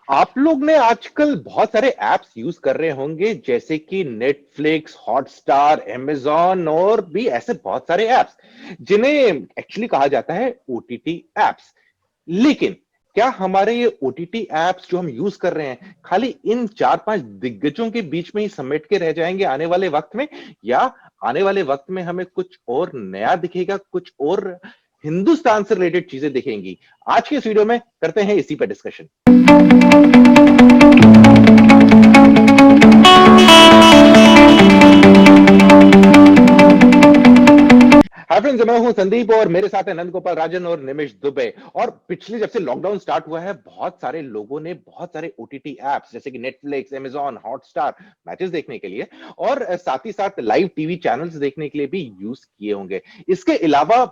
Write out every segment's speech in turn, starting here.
आप लोग ने आजकल बहुत सारे एप्स यूज कर रहे होंगे जैसे कि नेटफ्लिक्स, हॉटस्टार, अमेजॉन और भी ऐसे बहुत सारे एप्स जिन्हें एक्चुअली कहा जाता है ओटीटी एप्स। लेकिन क्या हमारे ये ओटीटी एप्स जो हम यूज कर रहे हैं खाली इन 4-5 दिग्गजों के बीच में ही समेट के रह जाएंगे आने वाले वक्त में, या आने वाले वक्त में हमें कुछ और नया दिखेगा, कुछ और हिंदुस्तान से रिलेटेड चीजें दिखेंगी? आज के इस वीडियो में करते हैं इसी पर डिस्कशन। हाय फ्रेंड्स, मैं हूं संदीप और मेरे साथ है नंद गोपाल राजन और निमिष दुबे। और पिछले जब से लॉकडाउन स्टार्ट हुआ है बहुत सारे लोगों ने बहुत सारे ओटीटी एप्स जैसे कि नेटफ्लिक्स, अमेजॉन, हॉटस्टार मैचेस देखने के लिए और साथ ही साथ लाइव टीवी चैनल्स देखने के लिए भी यूज किए होंगे। इसके अलावा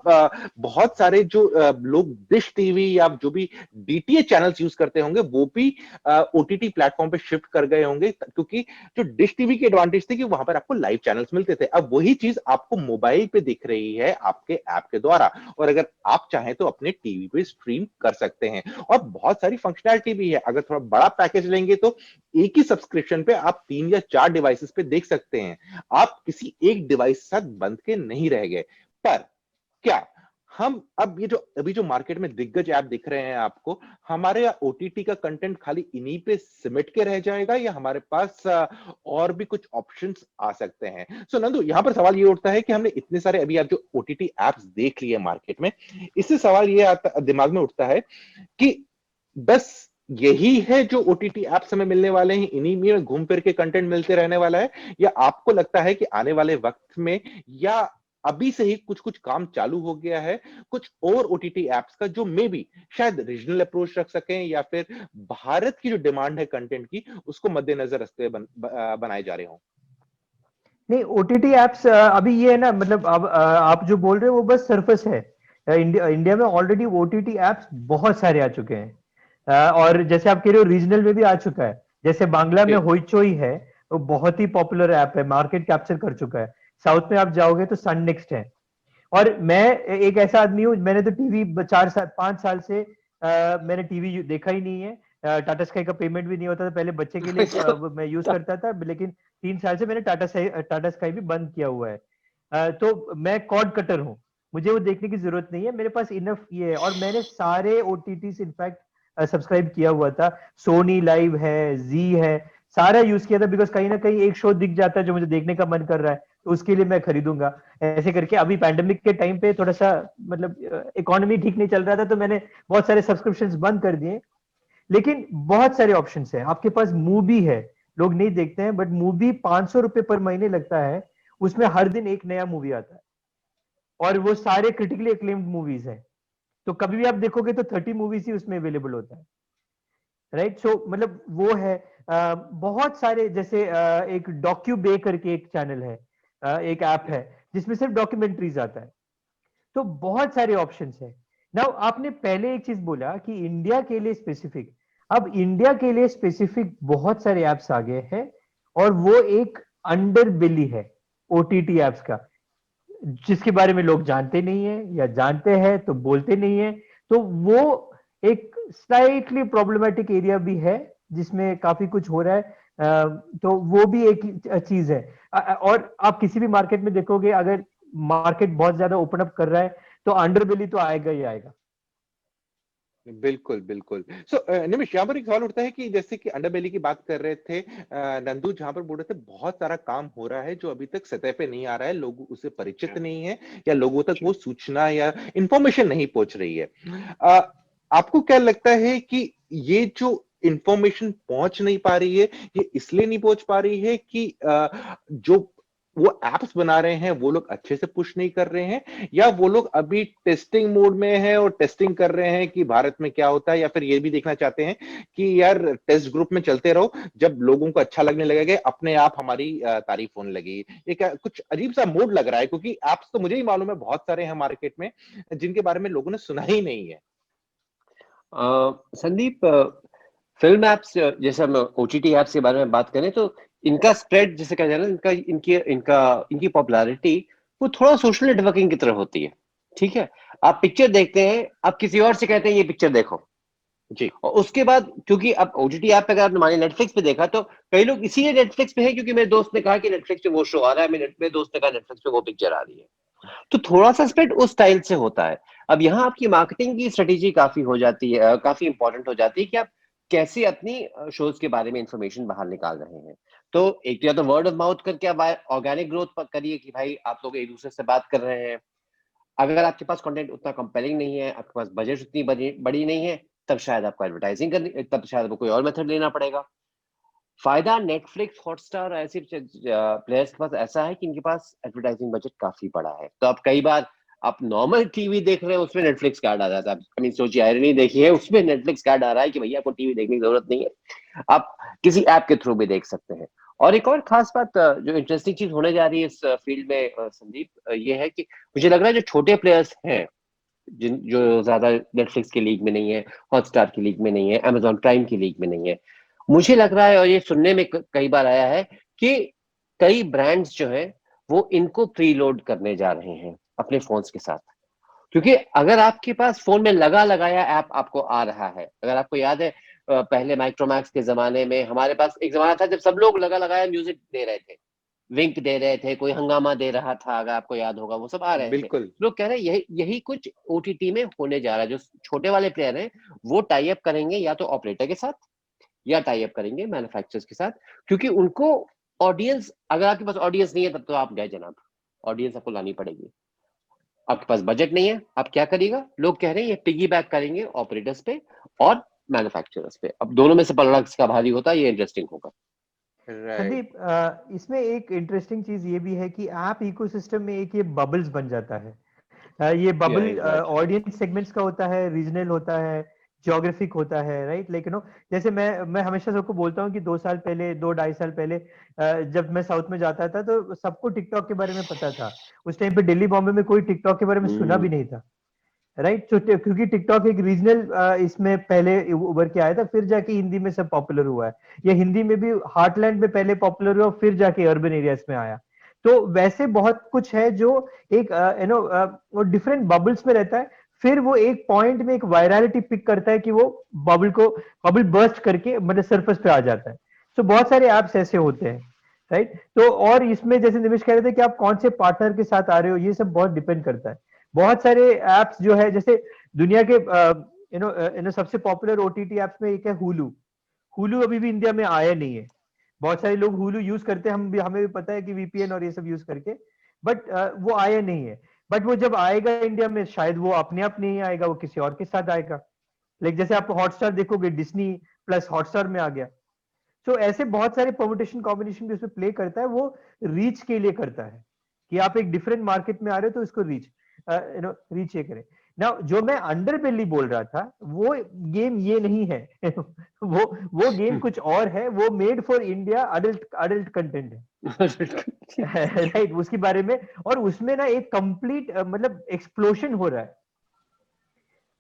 बहुत सारे जो लोग डिश टीवी या जो भी डीटीएच चैनल्स यूज करते होंगे वो भी ओटीटी प्लेटफॉर्म पे शिफ्ट कर गए होंगे, क्योंकि जो डिश टीवी की एडवांटेज थी कि वहां पर आपको लाइव चैनल्स मिलते थे। अब वही चीज आपको मोबाइल पे दिख रही है आपके ऐप के द्वारा, और अगर आप चाहें तो अपने टीवी पे स्ट्रीम कर सकते हैं। और बहुत सारी फंक्शनैलिटी भी है। अगर थोड़ा बड़ा पैकेज लेंगे तो एक ही सब्सक्रिप्शन पे आप 3 या 4 डिवाइसेस पे देख सकते हैं। आप किसी एक डिवाइस के साथ बंध के नहीं रह गए। पर क्या हम अब ये जो अभी जो मार्केट में दिग्गज ऐप दिख रहे हैं आपको, हमारे ओटीटी का कंटेंट खाली इन्हीं पे सिमट के रह जाएगा, या हमारे पास और भी कुछ ऑप्शंस आ सकते हैं? सो नंदू, यहां पर सवाल ये उठता है कि हमने इतने सारे अभी आप जो ओटीटी एप्स देख लिए मार्केट में, इससे सवाल ये आता दिमाग में उठता है कि बस यही है जो ओटीटी एप्स हमें मिलने वाले हैं, इन्हीं में घूम फिर के कंटेंट मिलते रहने वाला है, या आपको लगता है कि आने वाले वक्त में या अभी से ही कुछ कुछ काम चालू हो गया है कुछ और ओटीटी एप्स का जो मे बी शायद रीजनल अप्रोच रख सकें, या फिर भारत की जो डिमांड है कंटेंट की उसको मद्देनजर रखते हुए बनाए जा रहे हों? नहीं, ओटीटी एप्स अभी ये है ना, मतलब अब आप जो बोल रहे हो वो बस सरफेस है। इंडिया में ऑलरेडी ओटीटी एप्स बहुत सारे आ चुके हैं। और जैसे आप कह रहे हो रीजनल में भी आ चुका है। जैसे बांग्ला में जी। होइचोई है, वो बहुत ही पॉपुलर ऐप है, मार्केट कैप्चर कर चुका है। साउथ में आप जाओगे तो सन नेक्स्ट है। और मैं एक ऐसा आदमी हूँ, मैंने तो टीवी 4 साल 5 साल से मैंने टीवी देखा ही नहीं है। टाटा स्काई का पेमेंट भी नहीं होता था पहले, बच्चे के लिए मैं यूज करता था, लेकिन 3 साल से मैंने टाटा स्काई भी बंद किया हुआ है। तो मैं कॉर्ड कटर हूँ, मुझे वो देखने की जरूरत नहीं है, मेरे पास इनफ ये है। और मैंने सारे ओटीटी इनफैक्ट सब्सक्राइब किया हुआ था। सोनी लाइव है, जी है, सारा यूज किया था, बिकॉज कहीं ना कहीं एक शो दिख जाता है जो मुझे देखने का मन कर रहा है, तो उसके लिए मैं खरीदूंगा। ऐसे करके अभी पैंडेमिक के टाइम पे थोड़ा सा, मतलब इकोनॉमी ठीक नहीं चल रहा था, तो मैंने बहुत सारे सब्सक्रिप्शंस बंद कर दिए। लेकिन बहुत सारे ऑप्शंस हैं आपके पास। मूवी है, लोग नहीं देखते हैं, बट मूवी 500 रुपए पर महीने लगता है, उसमें हर दिन एक नया मूवी आता है, और वो सारे क्रिटिकली एक्लेम्ड मूवीज हैं। तो कभी भी आप देखोगे तो 30 मूवीज ही उसमें अवेलेबल होता है। राइट, सो मतलब वो है। बहुत सारे, जैसे एक डॉक्यू बे करके एक चैनल है, एक ऐप है जिसमें सिर्फ डॉक्यूमेंट्रीज आता है। तो बहुत सारे ऑप्शंस हैं। नाउ आपने पहले एक चीज बोला कि इंडिया के लिए स्पेसिफिक। अब इंडिया के लिए स्पेसिफिक बहुत सारे ऐप्स आ गए हैं, और वो एक अंडर बिली है ओटीटी ऐप्स का, जिसके बारे में लोग जानते नहीं है, या जानते हैं तो बोलते नहीं है। तो वो एक स्लाइटली प्रॉब्लमेटिक एरिया भी है, जिसमें काफी कुछ हो रहा है। तो वो भी एक चीज है। और आप किसी भी मार्केट में देखोगे, अगर मार्केट बहुत ज्यादा ओपन अप कर रहा है, तो अंडरबेली तो आएगा ही आएगा। बिल्कुल बिल्कुल। सो निमिष, यहाँ पर एक सवाल उठता है कि जैसे कि अंडरबेली की बात कर रहे थे नंदू, जहां पर बोल रहे थे बहुत सारा काम हो रहा है जो अभी तक सतह पे नहीं आ रहा है, लोग उससे परिचित नहीं है, या लोगों तक वो सूचना या इंफॉर्मेशन नहीं पहुंच रही है। अ, आपको क्या लगता है कि ये जो इंफॉर्मेशन पहुंच नहीं पा रही है, ये इसलिए नहीं पहुंच पा रही है कि जो वो एप्स बना रहे हैं वो लोग अच्छे से पुश नहीं कर रहे हैं, या वो लोग अभी टेस्टिंग मोड में हैं और टेस्टिंग कर रहे हैं कि भारत में क्या होता है, या फिर ये भी देखना चाहते हैं कि यार टेस्ट ग्रुप में चलते रहो, जब लोगों को अच्छा लगने लगेगा अपने आप हमारी तारीफ होने लगेगी? ये क्या कुछ अजीब सा मोड लग रहा है, क्योंकि एप्स तो मुझे ही मालूम है बहुत सारे हैं मार्केट में जिनके बारे में लोगों ने सुना ही नहीं है। संदीप, फिल्म एप्स, जैसे हम ओटीटी एप्स के बारे में बात करें तो इनका स्प्रेड, जैसे कहा जाए ना, इनका इनकी इनका इनकी पॉपुलैरिटी वो थोड़ा सोशल नेटवर्किंग की तरफ होती है। ठीक है, आप पिक्चर देखते हैं, आप किसी और से कहते हैं ये पिक्चर देखो, जी और उसके बाद क्योंकि अब ओटीटी ऐप पे अगर आपने माने नेटफ्लिक्स पे देखा तो कई लोग इसीलिए नेटफ्लिक्स पे है क्योंकि मेरे दोस्त ने कहा कि नेटफ्लिक्स पे वो शो आ रहा है, मेरे दोस्त ने कहा नेटफ्लिक्स पे वो पिक्चर आ रही है। तो थोड़ा सा स्प्रेड उस स्टाइल से होता है। अब यहाँ आपकी मार्केटिंग की स्ट्रेटेजी काफी हो जाती है, काफी इंपॉर्टेंट हो जाती है कि आप कैसे अपनी शोज के बारे में इंफॉर्मेशन बाहर निकाल रहे हैं। तो एक तो या तो वर्ड ऑफ माउथ करके आप ऑर्गेनिक ग्रोथ करिए कि भाई आप लोग एक दूसरे से बात कर रहे हैं। अगर आपके पास कंटेंट उतना कंपेलिंग नहीं है, आपके पास बजट उतनी बड़ी नहीं है, तब शायद आपको एडवर्टाइजिंग करनी, तब शायद आपको कोई और मेथड लेना पड़ेगा। फायदा नेटफ्लिक्स हॉटस्टार ऐसे प्लेयर्स के पास ऐसा है कि इनके पास एडवर्टाइजिंग बजट काफी बड़ा है। तो आप कई बार आप नॉर्मल टीवी देख रहे हैं उसमें नेटफ्लिक्स कार्ड आ जाता है। आई मीन सोचिए, आयरनी देखी है, उसमें नेटफ्लिक्स कार्ड आ रहा है कि भैया आपको टीवी देखने की जरूरत नहीं है, आप किसी ऐप के थ्रू भी देख सकते हैं। और एक और खास बात जो इंटरेस्टिंग चीज होने जा रही है इस फील्ड में संदीप, ये है कि मुझे लग रहा है जो छोटे प्लेयर्स हैं, जिन जो ज्यादा नेटफ्लिक्स की लीग में नहीं है, हॉटस्टार की लीग में नहीं है, अमेजॉन प्राइम की लीग में नहीं है, मुझे लग रहा है और ये सुनने में कई बार आया है कि कई ब्रांड्स जो है वो इनको प्रीलोड करने जा रहे हैं अपने फोन्स के साथ। क्योंकि अगर आपके पास फोन में लगा लगाया ऐप आपको आ रहा है, अगर आपको याद है पहले माइक्रोमैक्स के जमाने में हमारे पास एक जमाना था जब सब लोग लगा लगाया म्यूजिक दे रहे थे, विंक दे रहे थे, कोई हंगामा दे रहा था, अगर आपको याद होगा वो सब आ रहे थे। बिल्कुल। लोग कह रहे हैं यही यही कुछ ओटीटी में होने जा रहा है। जो छोटे वाले प्लेयर हैं वो टाई अप करेंगे या तो ऑपरेटर के साथ या टाई अप करेंगे मैन्युफैक्चरर्स के साथ, क्योंकि उनको ऑडियंस, अगर आपके पास ऑडियंस नहीं है तब तो आप गए जनाब, ऑडियंस आपको लानी पड़ेगी। आपके पास बजट नहीं है, आप क्या करिएगा? लोग कह रहे हैं ये पिगी बैक करेंगे ऑपरेटर्स पे और मैन्युफैक्चरर्स पे। अब दोनों में से पलड़ा किसका भारी होता है, ये इंटरेस्टिंग होगा। राइट। संदीप, इसमें एक इंटरेस्टिंग चीज ये भी है कि ऐप इकोसिस्टम में एक ये बबल्स बन जाता है। ये bubble right right audience segments का होता है, रीजनल होता है, ज्योग्राफिक होता है, राइट? लाइक जैसे मैं हमेशा सबको बोलता हूँ कि 2 साल पहले, 2 ढाई साल पहले जब मैं साउथ में जाता था तो सबको टिकटॉक के बारे में पता था। उस टाइम पे दिल्ली बॉम्बे में कोई टिकटॉक के बारे में सुना भी नहीं था, राइट? तो क्योंकि टिकटॉक एक रीजनल इसमें पहले उभर के आया था, फिर जाके हिंदी में सब पॉपुलर हुआ है। या हिंदी में भी हार्टलैंड में पहले पॉपुलर हुआ, फिर जाके अर्बन एरियाज में आया। तो वैसे बहुत कुछ है जो एक वो डिफरेंट बबल्स में रहता है, फिर वो एक पॉइंट में एक वायरलिटी पिक करता है कि वो बबल बर्स्ट करके मतलब सरफेस पे आ जाता है। तो बहुत सारे एप्स ऐसे होते हैं, राइट? तो और इसमें जैसे निमिष कह रहे थे कि आप कौन से पार्टनर के साथ आ रहे हो, ये सब बहुत डिपेंड करता है। बहुत सारे एप्स जो है, जैसे दुनिया के सबसे पॉपुलर ओटीटी एप्स में एक है हुलू। हुलू अभी भी इंडिया में आया नहीं है। बहुत सारे लोग हुलू यूज करते हैं, हमें भी पता है कि वीपीएन और ये सब यूज करके, बट वो आया नहीं है। बट वो जब आएगा इंडिया में, शायद वो अपने आप नहीं आएगा, वो किसी और के साथ आएगा। लाइक जैसे आप हॉटस्टार देखोगे, डिज्नी प्लस हॉटस्टार में आ गया। तो ऐसे बहुत सारे परमुटेशन कॉम्बिनेशन भी उसमें प्ले करता है। वो रीच के लिए करता है कि आप एक डिफरेंट मार्केट में आ रहे हो तो इसको रीच ये करें ना। जो मैं अंडर बेली बोल रहा था, वो गेम ये नहीं है। वो गेम कुछ और है। वो made for India adult content है। राइट, उसके बारे में। और उसमें ना एक कंप्लीट मतलब एक्सप्लोशन हो रहा है,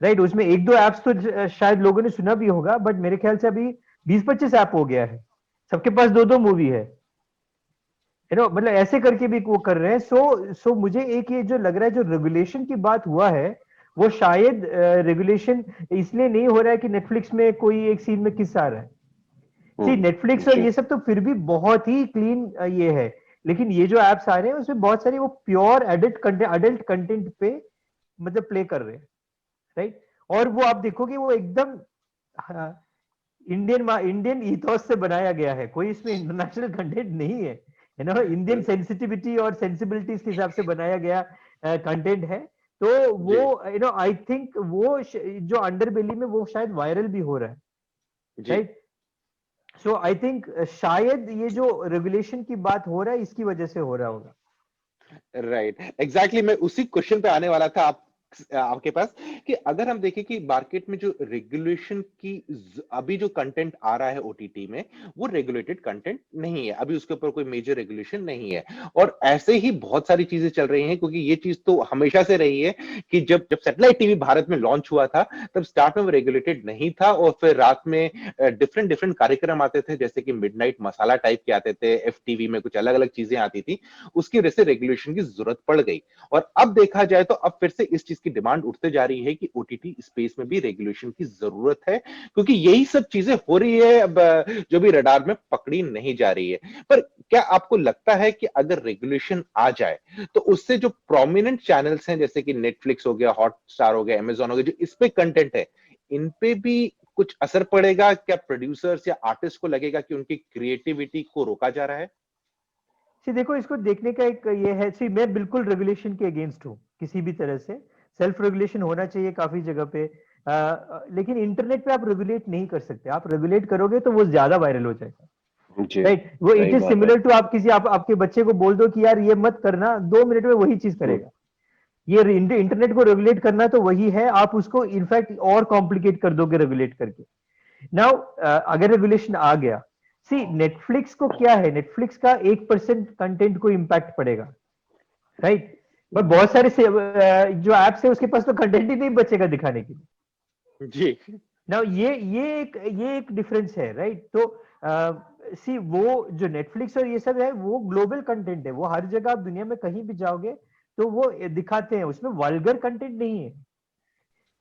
राइट? उसमें एक दो एप्स तो शायद लोगों ने सुना भी होगा, बट मेरे ख्याल से अभी 20-25 ऐप हो गया है, सबके पास दो दो मूवी है, मतलब ऐसे करके भी वो कर रहे हैं। सो मुझे एक ये जो लग रहा है, जो रेगुलेशन की बात हुआ है, वो शायद रेगुलेशन इसलिए नहीं हो रहा है कि नेटफ्लिक्स में कोई एक सीन में किस आ रहा है। सी, नेटफ्लिक्स और जी ये सब तो फिर भी बहुत ही क्लीन ये है। लेकिन ये जो एप्स आ रहे हैं उसमें बहुत सारी वो प्योर अडल्ट कंटेंट पे मतलब प्ले कर रहे हैं, राइट? और वो आप देखोगे वो एकदम इंडियन ईथोस से बनाया गया है, कोई इसमें इंटरनेशनल कंटेंट नहीं है। इंडियन सेंसिटिविटी और सेंसिबिलिटीज के हिसाब से बनाया गया कंटेंट है। तो वो आई थिंक वो जो अंडर बेली में वो शायद वायरल भी हो रहा है, जी। राइट? सो आई थिंक शायद ये जो रेगुलेशन की बात हो रहा है इसकी वजह से हो रहा होगा। Right, exactly. मैं उसी क्वेश्चन पे आने वाला था आपके पास कि अगर हम देखें कि मार्केट में जो रेगुलेशन की अभी जो कंटेंट आ रहा है ओटीटी में, वो रेगुलेटेड कंटेंट नहीं है, अभी उसके ऊपर कोई मेजर रेगुलेशन नहीं है। और ऐसे ही बहुत सारी चीजें चल रही हैं, क्योंकि ये चीज तो हमेशा से रही है कि जब जब सैटेलाइट टीवी भारत में लॉन्च हुआ था, तब स्टार्ट में वो रेगुलेटेड नहीं था, और फिर रात में डिफरेंट डिफरेंट कार्यक्रम आते थे, जैसे कि मिडनाइट मसाला टाइप के आते थे, एफटीवी में कुछ अलग अलग चीजें आती थी। उसकी वजह से रेगुलेशन की जरूरत पड़ गई। और अब देखा जाए तो अब फिर से इस चीज चीज की डिमांड उठते जा रही है कि ओटीटी स्पेस में भी रेगुलेशन की जरूरत है, क्योंकि यही सब चीजें हो रही है अब जो भी रडार में पकड़ी नहीं जा रही है। पर क्या आपको लगता है कि अगर रेगुलेशन आ जाए तो उससे जो प्रोमिनेंट चैनल्स हैं जैसे कि नेटफ्लिक्स हो गया, हॉटस्टार हो गया, अमेजॉन हो गया, जो इस पे कंटेंट है, इन पे भी कुछ असर पड़ेगा? क्या प्रोड्यूसर्स या आर्टिस्ट को लगेगा कि उनकी क्रिएटिविटी को रोका जा रहा है? देखो, इसको देखने का एक ये है, मैं बिल्कुल रेगुलेशन के अगेंस्ट हूँ किसी भी तरह से। सेल्फ रेगुलेशन होना चाहिए काफी जगह पे, लेकिन इंटरनेट पे आप रेगुलेट नहीं कर सकते। आप रेगुलेट करोगे तो वो ज्यादा वायरल हो जाएगा, जी, राइट? वो सही इट इज बात है। सिमिलर टू आप किसी आपके बच्चे को बोल दो कि यार ये मत करना, 2 मिनट में वही चीज करेगा। ये इंटरनेट को रेगुलेट करना तो वही है, आप उसको इनफैक्ट और कॉम्प्लिकेट कर दोगे रेगुलेट करके। नाउ अगर रेगुलेशन आ गया, नेटफ्लिक्स को क्या है, नेटफ्लिक्स का 1% कंटेंट को इम्पैक्ट पड़ेगा, राइट? पर बहुत सारे जो एप्स है उसके पास तो कंटेंट ही नहीं बचेगा दिखाने के लिए जी। ना। ये एक डिफरेंस है, राइट? तो वो जो नेटफ्लिक्स और ये सब है वो ग्लोबल कंटेंट है, वो हर जगह आप दुनिया में कहीं भी जाओगे तो वो दिखाते हैं, उसमें वल्गर कंटेंट नहीं है,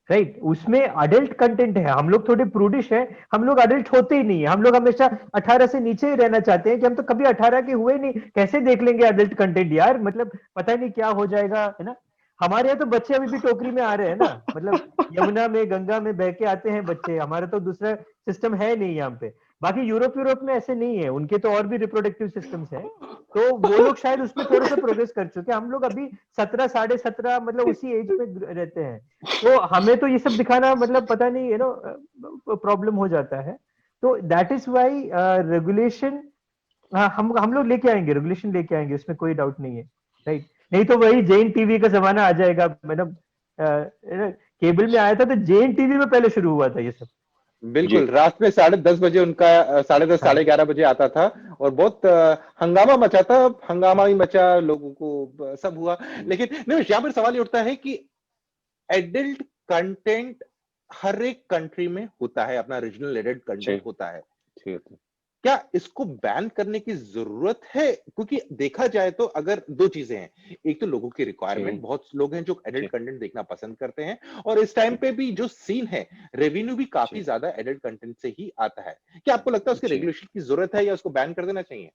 राइट? उसमें अडल्ट कंटेंट है। हम लोग थोड़े प्रूडिश हैं, हम लोग अडल्ट होते ही नहीं है, हम लोग हमेशा 18 से नीचे ही रहना चाहते हैं कि हम तो कभी 18 के हुए नहीं, कैसे देख लेंगे अडल्ट कंटेंट यार, मतलब पता नहीं क्या हो जाएगा, है ना? हमारे यहाँ तो बच्चे अभी भी टोकरी में आ रहे हैं ना, मतलब यमुना में गंगा में बह के आते हैं बच्चे, हमारा तो दूसरा सिस्टम है नहीं यहाँ पे। बाकी यूरोप में ऐसे नहीं है, उनके तो और भी रिप्रोडक्टिव सिस्टम्स हैं, तो वो लोग शायद उसमें थोड़ा सा प्रोग्रेस कर चुके हैं। हम लोग अभी 17 17.5 मतलब उसी एज में रहते हैं, तो हमें तो ये सब दिखाना मतलब पता नहीं, प्रॉब्लम हो जाता है। तो दैट इज वाई रेगुलेशन, हम लोग लेके आएंगे, रेगुलेशन लेके आएंगे, उसमें कोई डाउट नहीं है, राइट? नहीं तो वही जैन टीवी का जमाना आ जाएगा, मतलब केबल में आया था तो जैन टीवी में पहले शुरू हुआ था ये सब। बिल्कुल, रात में 10:30 बजे उनका 10:30 हाँ, 11:30 आता था और बहुत हंगामा मचा था। हंगामा ही मचा, लोगों को सब हुआ। लेकिन नहीं, यहाँ पर सवाल ये उठता है कि एडल्ट कंटेंट हर एक कंट्री में होता है, अपना रीजनल एडल्ट कंटेंट होता है। ठीक है। क्या इसको बैन करने की जरूरत है? क्योंकि देखा जाए तो अगर दो चीजें हैं, एक तो लोगों की रिक्वायरमेंट, बहुत लोग हैं जो एडल्ट कंटेंट देखना पसंद करते हैं, और इस टाइम पे भी जो सीन है, रेवेन्यू भी काफी ज्यादा एडल्ट कंटेंट से ही आता है। क्या आपको लगता है उसके रेगुलेशन की जरूरत है या उसको बैन कर देना चाहिए?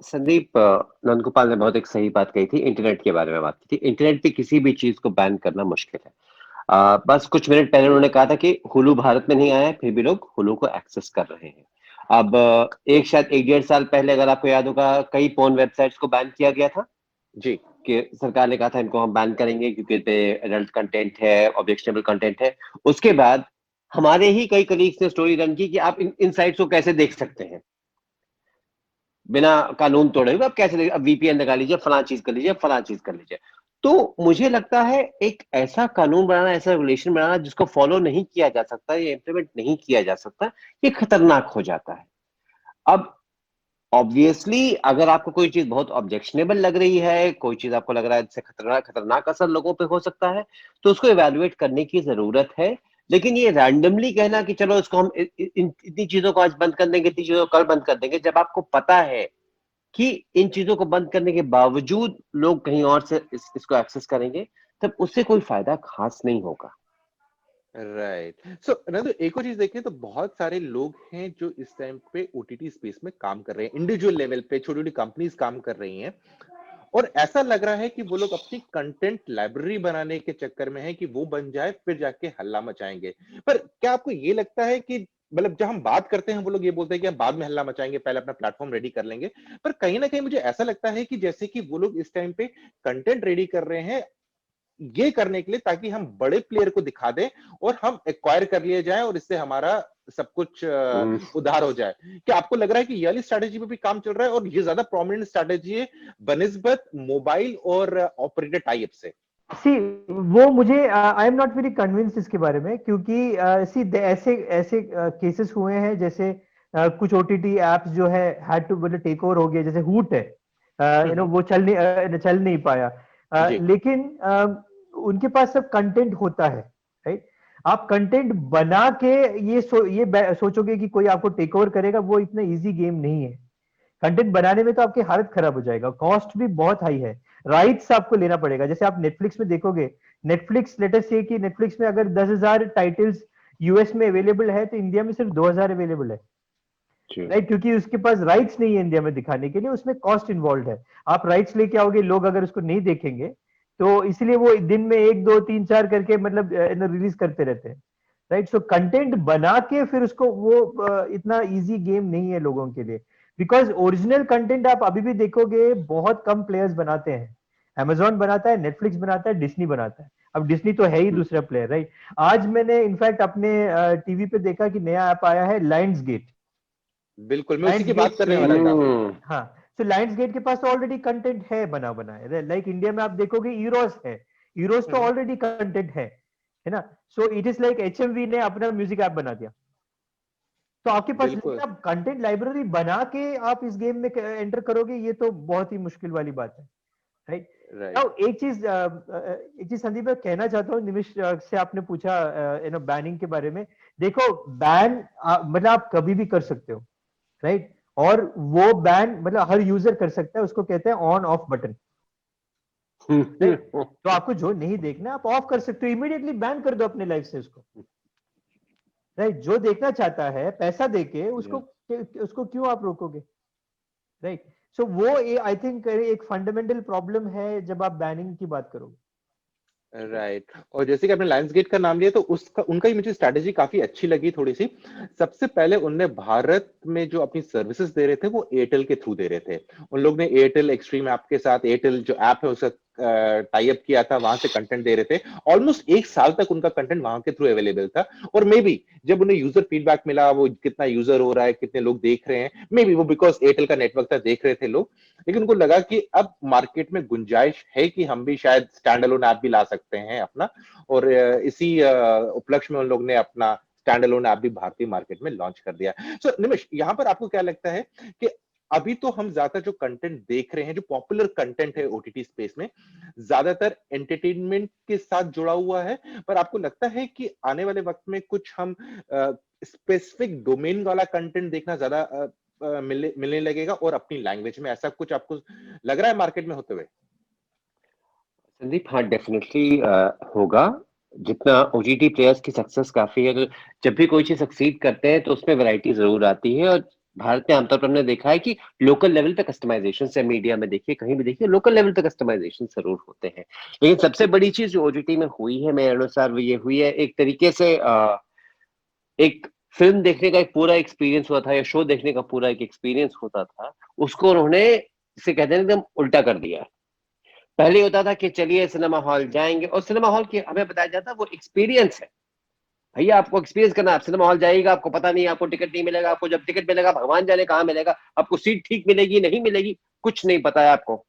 संदीप, नंदगोपाल ने बहुत एक सही बात कही थी, इंटरनेट के बारे में बात की थी। इंटरनेट पे किसी भी चीज को बैन करना मुश्किल है। बस कुछ मिनट पहले उन्होंने कहा था कि हुलू भारत में नहीं आया है, फिर भी लोग हुलू को एक्सेस कर रहे हैं। अब शायद 1-1.5 साल पहले अगर आपको याद होगा, कई पोर्न वेबसाइट्स को बैन किया गया था जी। कि सरकार ने कहा था इनको हम बैन करेंगे क्योंकि इस पे एडल्ट कंटेंट है, ऑब्जेक्शनेबल कंटेंट है। उसके बाद हमारे ही कई कलीग्स ने स्टोरी रन की कि आप इन साइट्स को कैसे देख सकते हैं बिना कानून तोड़े हुए। आप कैसे अब वीपीएन लगा लीजिए, फलां चीज कर लीजिए, फलां चीज कर लीजिए। तो मुझे लगता है एक ऐसा कानून बनाना, ऐसा रेगुलेशन बनाना जिसको फॉलो नहीं किया जा सकता या इम्प्लीमेंट नहीं किया जा सकता, ये खतरनाक हो जाता है। अब ऑब्वियसली अगर आपको कोई चीज बहुत ऑब्जेक्शनेबल लग रही है, कोई चीज आपको लग रहा है इससे खतरनाक खतरनाक असर लोगों पे हो सकता है, तो उसको इवेलुएट करने की जरूरत है। लेकिन ये रैंडमली कहना कि चलो इसको हम इतनी चीजों को आज बंद कर देंगे, इतनी चीजों को कल बंद कर देंगे, जब आपको पता है कि इन चीजों को बंद करने के बावजूद लोग कहीं और से इसको एक्सेस करेंगे, तब उससे कोई फायदा खास नहीं होगा। राइट। सो नंदू, एक और चीज देखें तो बहुत सारे लोग हैं जो इस टाइम पे ओटीटी स्पेस में काम कर रहे हैं, इंडिविजुअल लेवल पे छोटी छोटी कंपनीज काम कर रही हैं, और ऐसा लग रहा है कि वो लोग अपनी कंटेंट लाइब्रेरी बनाने के चक्कर में है कि वो बन जाए फिर जाके हल्ला मचाएंगे। पर क्या आपको ये लगता है कि मतलब जब हम बात करते हैं वो लोग ये बोलते हैं कि हम बाद में हल्ला मचाएंगे, पहले अपना प्लेटफॉर्म रेडी कर लेंगे, पर कहीं ना कहीं मुझे ऐसा लगता है कि जैसे कि वो लोग इस टाइम पे कंटेंट रेडी कर रहे हैं ये करने के लिए ताकि हम बड़े प्लेयर को दिखा दें और हम एक्वायर कर लिए जाएं और इससे हमारा सब कुछ उधार हो जाए। क्या आपको लग रहा है कि ये वाली स्ट्रैटेजी पे भी काम चल रहा है और ये ज्यादा प्रोमिनेंट स्ट्रैटेजी है बनिस्बत मोबाइल और ऑपरेटर टाई अप से? वो मुझे I am not very convinced इसके बारे में, क्योंकि ऐसे ऐसे केसेस हुए हैं, जैसे कुछ ओटीटी एप्स जो है हैड टू मतलब टेक ओवर हो गए, जैसे हूट है, वो चल नहीं पाया, लेकिन उनके पास सब कंटेंट होता है, राइट? आप कंटेंट बना के ये सोचोगे कि कोई आपको टेक ओवर करेगा, वो इतना इजी गेम नहीं है। कंटेंट बनाने में तो आपकी हालत खराब हो जाएगा, कॉस्ट भी बहुत हाई है। राइट्स आपको लेना पड़ेगा। जैसे आप नेटफ्लिक्स में देखोगे, नेटफ्लिक्स लेटेस्ट से कि नेटफ्लिक्स में अगर 10,000 टाइटल्स यूएस में अवेलेबल है तो इंडिया में सिर्फ 2,000 अवेलेबल है, राइट? क्योंकि उसके पास राइट्स नहीं है इंडिया में दिखाने के लिए, उसमें कॉस्ट इन्वॉल्व है। आप राइट्स लेके आओगे, लोग अगर उसको नहीं देखेंगे तो इसलिए वो दिन में 1 2 3 4 करके मतलब रिलीज करते रहते हैं, राइट? सो कंटेंट बना के फिर उसको वो इतना इजी गेम नहीं है लोगों के लिए, बिकॉज ओरिजिनल कंटेंट आप अभी भी देखोगे बहुत कम प्लेयर्स बनाते हैं। Amazon बनाता है, नेटफ्लिक्स बनाता है, डिज्नी बनाता है। अब डिज्नी तो है ही दूसरा प्लेयर, राइट? आज मैंने इनफैक्ट अपने टीवी पे देखा कि नया ऐप आया है लायंस गेट। बिल्कुल, मैं उसी की लायंस बात गेट करने वाला था। हाँ, तो लायंस गेट के पास तो ऑलरेडी कंटेंट है बना बनाया, लाइक इंडिया में आप देखोगे ईरोस है, ईरोस तो ऑलरेडी कंटेंट है ना? So it is like HMV ने अपना म्यूजिक ऐप बना दिया। तो आपके पास बिल्कुल, लेकिन आप कंटेंट लाइब्रेरी बना के आप इस गेम में एंटर करोगे, ये तो बहुत ही मुश्किल वाली बात है, राइट? राइट। नाउ एक चीज संदीप मैं कहना चाहता हूँ, निमिष से आपने पूछा बैनिंग के बारे में। देखो बैन मतलब आप कभी भी कर सकते हो, राइट? और वो बैन मतलब हर यूजर कर सकता है, उसको कहते हैं ऑन ऑफ बटन, राइट? तो आपको जो नहीं देखना आप ऑफ कर सकते हो, इमीडिएटली बैन कर दो अपने लाइफ से उसको, राइट? जो देखना चाहता है पैसा देके उसको क्यों आप रोकोगे, राइट? सो वो आई थिंक एक फंडामेंटल प्रॉब्लम है जब आप बैनिंग की बात करोगे। राइट। और जैसे कि आपने लायंस गेट का नाम लिया तो उसका उनका ही मुझे स्ट्रैटेजी काफी अच्छी लगी थोड़ी सी। सबसे पहले उनने भारत में जो अपनी सर्विसेज दे रहे थे वो एयरटेल के थ्रू दे रहे थे। उन लोग ने एयरटेल एक्सट्रीम ऐप के साथ, एयरटेल जो ऐप है उसका टाई अप किया था, वहां से कंटेंट दे रहे थे। ऑलमोस्ट 1 साल तक उनका कंटेंट वहां के थ्रू अवेलेबल था। और मे बी जब उन्हें यूजर फीडबैक मिला, वो कितना यूजर हो रहा है, कितने लोग देख रहे हैं, मे बी वो बिकॉज एयरटेल का नेटवर्क था देख रहे थे लोग, लेकिन उनको लगा कि अब मार्केट में गुंजाइश है कि हम भी शायद स्टैंड अलोन ऐप भी ला सकते हैं अपना। और इसी उपलक्ष्य में उन लोग ने अपना स्टैंड अलोन ऐप भी भारतीय मार्केट में लॉन्च कर दिया। सो निमिष, यहाँ पर आपको क्या लगता है कि अभी तो हम ज्यादा जो कंटेंट देख रहे हैं, जो पॉपुलर कंटेंट है ओटीटी स्पेस में, ज्यादातर एंटरटेनमेंट के साथ जुड़ा हुआ है, पर आपको लगता है कि आने वाले वक्त में कुछ हम स्पेसिफिक डोमेन वाला कंटेंट देखना ज्यादा मिलने लगेगा और अपनी लैंग्वेज में, ऐसा कुछ आपको लग रहा है मार्केट में होते हुए? संदीप, हाँ डेफिनेटली होगा। जितना ओटीटी प्लेयर्स की सक्सेस काफी है, तो जब भी कोई चीज सक्सीड करते हैं तो उसमें वैरायटी जरूर आती है। और भारत में आमतौर पर हमने देखा है कि लोकल लेवल पे कस्टमाइजेशन से, मीडिया में देखिए कहीं भी देखिए लोकल लेवल पे कस्टमाइजेशन जरूर होते हैं। लेकिन सबसे बड़ी चीज जो ओटीटी में हुई है मेरे अनुसार वो ये हुई है, एक तरीके से एक फिल्म देखने का एक पूरा एक्सपीरियंस हुआ था या शो देखने का पूरा एक एक्सपीरियंस होता था, उसको उन्होंने जिसे कहते हैं एकदम उल्टा कर दिया। पहले होता था कि चलिए सिनेमा हॉल जाएंगे, और सिनेमा हॉल की हमें बताया जाता वो एक्सपीरियंस है, भैया आपको एक्सपीरियंस करना, आप सिनेमा हॉल जाइएगा, आपको पता नहीं आपको टिकट नहीं मिलेगा, आपको जब टिकट मिलेगा भगवान जाने कहाँ मिलेगा, आपको सीट ठीक मिलेगी नहीं मिलेगी कुछ नहीं पता है आपको,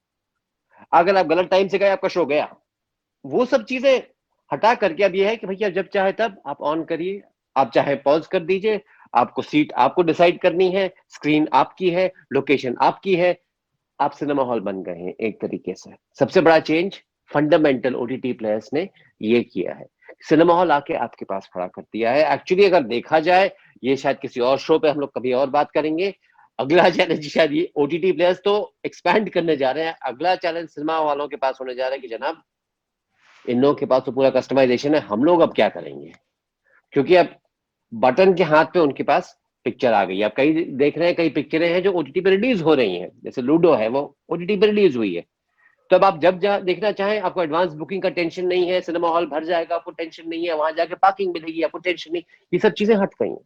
अगर आप गलत टाइम से गए आपका शो गया। वो सब चीजें हटा करके अब ये है कि भैया जब चाहे तब आप ऑन करिए, आप चाहे पॉज कर दीजिए, आपको सीट आपको डिसाइड करनी है, स्क्रीन आपकी है, लोकेशन आपकी है, आप सिनेमा हॉल बन गए हैं एक तरीके से। सबसे बड़ा चेंज फंडामेंटल ओटीटी प्लेयर्स ने ये किया है, सिनेमा हॉल आके आपके पास खड़ा कर दिया है। एक्चुअली अगर देखा जाए, ये शायद किसी और शो पे हम लोग कभी और बात करेंगे, अगला चैलेंज शायद ये ओटीटी प्लेयर्स तो एक्सपैंड करने जा रहे हैं, अगला चैलेंज सिनेमा वालों के पास होने जा रहा है कि जनाब इन लोगों के पास तो पूरा कस्टमाइजेशन है, हम लोग अब क्या करेंगे, क्योंकि अब बटन के हाथ पे उनके पास पिक्चर आ गई है। अब कई देख रहे हैं, कई पिक्चरें हैं जो ओटीटी पे रिलीज हो रही हैं, जैसे लूडो है वो ओटीटी पे रिलीज हुई है। तो अब आप जब देखना चाहें, आपको एडवांस बुकिंग का टेंशन नहीं है, सिनेमा हॉल भर जाएगा आपको टेंशन नहीं है, वहां जाके पार्किंग मिलेगी आपको टेंशन नहीं, ये सब चीजें हट गई हैं।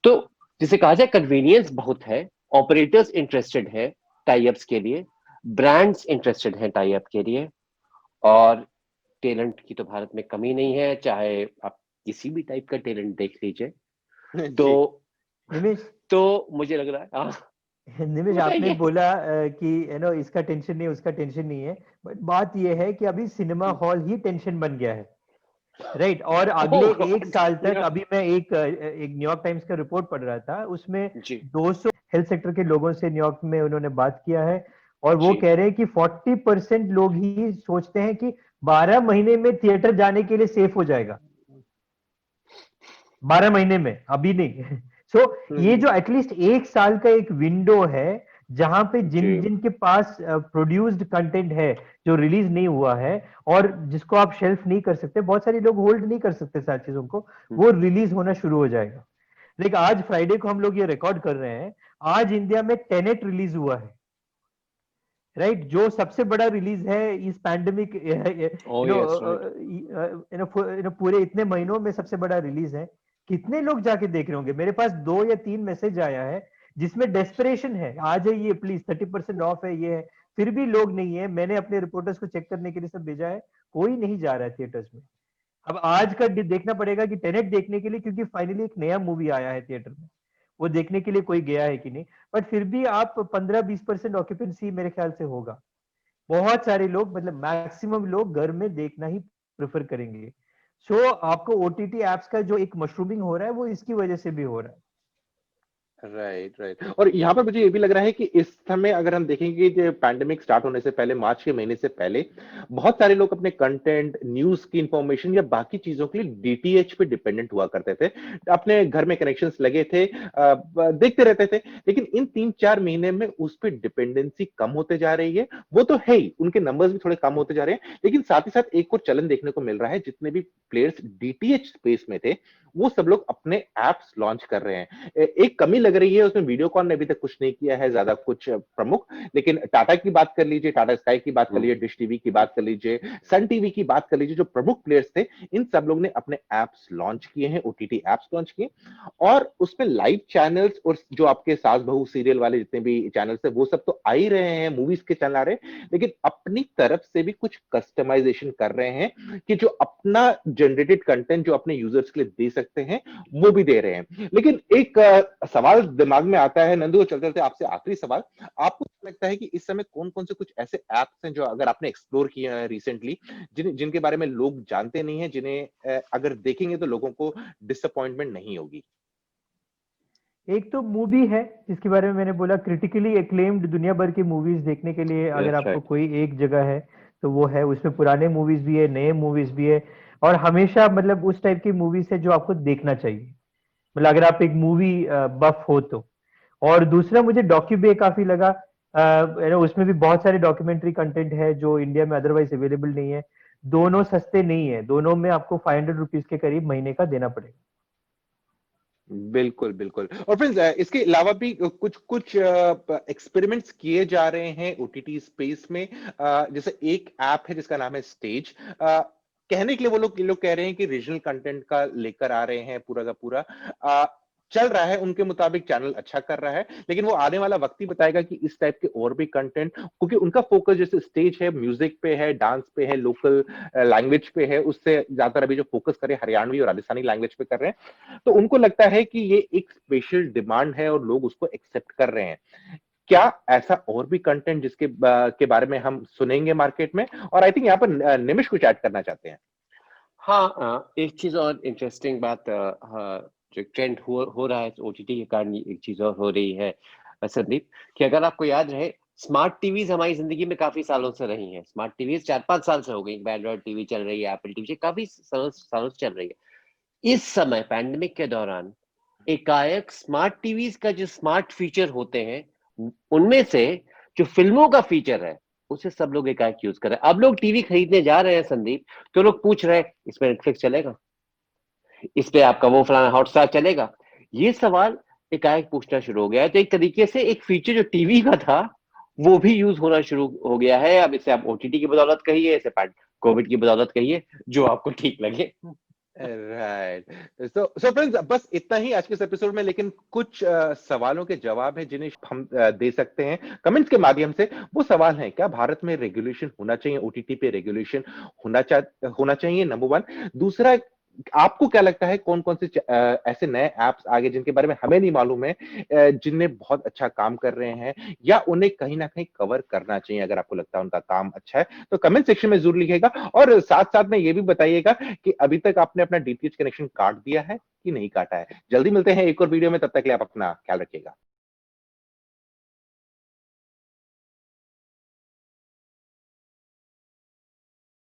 तो जिसे कहा जाए कन्वीनियंस बहुत है, ऑपरेटर्स इंटरेस्टेड है टाई अप्स के लिए, ब्रांड्स इंटरेस्टेड हैं टाई अप के लिए, और टैलेंट की तो भारत में कमी नहीं है, चाहे आप किसी भी टाइप का टैलेंट देख लीजिए। तो निमिष, तो मुझे लग रहा है निमिष आपने बोला कि इसका टेंशन नहीं उसका टेंशन नहीं है, बट बात यह है कि अभी सिनेमा हॉल ही टेंशन बन गया है, राइट? और अगले 1 साल तक, अभी मैं एक न्यूयॉर्क टाइम्स का रिपोर्ट पढ़ रहा था, उसमें 200 हेल्थ सेक्टर के लोगों से न्यूयॉर्क में उन्होंने बात किया है, और वो कह रहे हैं कि 40% लोग ही सोचते हैं कि 12 महीने में थिएटर जाने के लिए सेफ हो जाएगा, 12 महीने में, अभी नहीं। सो ये जो एटलीस्ट 1 साल का एक विंडो है जहां पे जी। जिनके पास प्रोड्यूस्ड कंटेंट है जो रिलीज नहीं हुआ है और जिसको आप शेल्फ नहीं कर सकते, बहुत सारे लोग होल्ड नहीं कर सकते सारी चीजों को, वो रिलीज होना शुरू हो जाएगा। लेकिन आज फ्राइडे को हम लोग ये रिकॉर्ड कर रहे हैं, आज इंडिया में टेनेट रिलीज हुआ है, राइट, जो सबसे बड़ा रिलीज है इस पैंडेमिक ओह यस राइट। पूरे इतने महीनों में सबसे बड़ा रिलीज है। कितने लोग जाके देख रहे होंगे? मेरे पास 2 या 3 मैसेज आया है जिसमें डेस्परेशन है, आ जाइए प्लीज, 30% ऑफ है, ये है, फिर भी लोग नहीं है। मैंने अपने रिपोर्टर्स को चेक करने के लिए सब भेजा है, कोई नहीं जा रहा है थिएटर्स में। अब आज का देखना पड़ेगा कि टेनेट देखने के लिए, क्योंकि फाइनली एक नया मूवी आया है थिएटर में, वो देखने के लिए कोई गया है कि नहीं। बट फिर भी आप 15-20% ऑक्यूपेंसी मेरे ख्याल से होगा। बहुत सारे लोग, मतलब मैक्सिमम लोग घर में देखना ही प्रेफर करेंगे। सो आपको ओटीटी एप्स का जो एक मशरूमिंग हो रहा है वो इसकी वजह से भी हो रहा है। Right, right. और यहाँ पर मुझे ये भी लग रहा है कि इस समय अगर हम देखेंगे कि पैंडेमिक स्टार्ट होने से पहले, मार्च के महीने से पहले, बहुत सारे लोग अपने कंटेंट, न्यूज की इंफॉर्मेशन या बाकी चीजों के लिए डीटीएच पे डिपेंडेंट हुआ करते थे। अपने घर में कनेक्शंस लगे थे, देखते रहते थे। लेकिन इन 3-4 महीने में उस पर डिपेंडेंसी कम होते जा रही है। वो तो है ही, उनके नंबर्स भी थोड़े कम होते जा रहे हैं, लेकिन साथ ही साथ एक और चलन देखने को मिल रहा है, जितने भी प्लेयर्स डीटीएच स्पेस में थे, वो सब लोग अपने एप्स लॉन्च कर रहे हैं। एक कमी लग रही है उसमें, वीडियोकॉन ने अभी तक कुछ नहीं किया है ज्यादा कुछ प्रमुख। लेकिन टाटा की बात कर लीजिए, टाटा स्काई की बात कर लीजिए, डिश टीवी की बात कर लीजिए, सन टीवी की बात कर लीजिए, जो प्रमुख प्लेयर्स थे, इन सब लोग ने अपने एप्स लॉन्च किए हैं, ओटीटी एप्स लॉन्च किए, और उसमें लाइव चैनल्स और जो आपके सास बहू सीरियल वाले जितने भी चैनल्स है, वो सब तो आ ही रहे हैं, मूवीज के चैनल आ रहे हैं, लेकिन अपनी तरफ से भी कुछ कस्टमाइजेशन कर रहे हैं कि जो अपना जनरेटेड कंटेंट जो अपने यूजर्स के लिए दे सकते हैं, वो भी दे रहे हैं। लेकिन एक सवाल दिमाग में आता है नंदू, चलते चलते आपसे आखिरी सवाल, आपको क्या लगता है कि इस समय कौन कौन से कुछ ऐसे एप्स हैं जो अगर आपने एक्सप्लोर किए हैं रिसेंटली, जिनके बारे में लोग जानते नहीं है, जिन्हें अगर देखेंगे तो लोगों को डिसअपॉइंटमेंट नहीं होगी? एक तो मूवी है जिसके बारे में मैंने बोला, क्रिटिकली एक्लेम्ड दुनिया भर की मूवीज देखने के लिए अगर यस आपको राइट। कोई एक जगह है तो वो है। उसमें पुराने मूवीज भी है, नए मूवीज भी है, और हमेशा मतलब उस टाइप की मूवीज है जो आपको देखना चाहिए, मतलब अगर आप एक मूवी बफ हो तो। और दूसरा मुझे डॉक्यूबे काफी लगा, उसमें भी बहुत सारे डॉक्यूमेंट्री कंटेंट है जो इंडिया में अदरवाइज अवेलेबल नहीं है। दोनों सस्ते नहीं है, दोनों में आपको 500 रुपीज के करीब महीने का देना पड़ेगा। बिल्कुल, बिल्कुल। और फ्रेंड्स, इसके अलावा भी कुछ कुछ एक्सपेरिमेंट्स किए जा रहे हैं ओटीटी स्पेस में। जैसे एक ऐप है जिसका नाम है स्टेज। कहने के लिए वो लोग कह रहे हैं कि रीजनल कंटेंट का लेकर आ रहे हैं पूरा का पूरा। अ, चल रहा है उनके मुताबिक, चैनल अच्छा कर रहा है, लेकिन वो आने वाला वक्त ही बताएगा कि इस टाइप के और भी कंटेंट, क्योंकि उनका फोकस जैसे स्टेज है, म्यूजिक पे है, डांस पे है, लोकल लैंग्वेज पे है, उससे ज्यादातर अभी जो फोकस करे हरियाणवी और राजस्थानी लैंग्वेज पे कर रहे हैं। तो उनको लगता है कि ये एक स्पेशल डिमांड है और लोग उसको एक्सेप्ट कर रहे हैं। क्या ऐसा और भी कंटेंट के बारे में हम सुनेंगे मार्केट में? और आई थिंक यहाँ पर निमिष कुछ ऐड करना चाहते हैं। हाँ, एक चीज और इंटरेस्टिंग बात, हाँ, जो ट्रेंड हो रहा है ओटीटी के कारण, एक चीज और हो रही है संदीप, कि अगर आपको याद रहे, स्मार्ट टीवीज हमारी जिंदगी में काफी सालों से रही हैं। स्मार्ट टीवीज 4-5 साल से हो गई, एंड्रॉइड टीवी चल रही है, एप्पल टीवी काफी सालों से चल रही है। इस समय पैंडेमिक के दौरान एकाएक स्मार्ट टीवीज का जो स्मार्ट फीचर होते हैं, उनमें से जो फिल्मों का फीचर है, उसे सब लोग एकाएक यूज कर रहे हैं। अब लोग टीवी खरीदने जा रहे हैं संदीप, तो लोग पूछ रहे हैं इसमें नेटफ्लिक्स चलेगा, इस पे आपका वो फलाना हॉटस्टार चलेगा, ये सवाल एकाएक पूछना शुरू हो गया है। तो एक तरीके से एक फीचर जो टीवी का था, वो भी यूज होना शुरू हो गया है। अब इसे आप ओटीटी की बदौलत कहिए, इसे कोविड की बदौलत कहिए, जो आपको ठीक लगे। राइट। सो फ्रेंड्स, बस इतना ही आज के इस एपिसोड में, लेकिन कुछ सवालों के जवाब है जिन्हें हम दे सकते हैं कमेंट्स के माध्यम से। वो सवाल है, क्या भारत में रेगुलेशन होना चाहिए, ओटीटी पे रेगुलेशन होना चाहिए, नंबर वन। दूसरा, आपको क्या लगता है कौन कौन से ऐसे नए ऐप्स आगे जिनके बारे में हमें नहीं मालूम है, जिनमें बहुत अच्छा काम कर रहे हैं, या उन्हें कहीं ना कहीं कवर करना चाहिए? अगर आपको लगता है उनका काम अच्छा है तो कमेंट सेक्शन में जरूर लिखिएगा, और साथ साथ में ये भी बताइएगा कि अभी तक आपने अपना डीटीएच कनेक्शन काट दिया है कि नहीं काटा है। जल्दी मिलते हैं एक और वीडियो में, तब तक के लिए आप अपना ख्याल रखिएगा।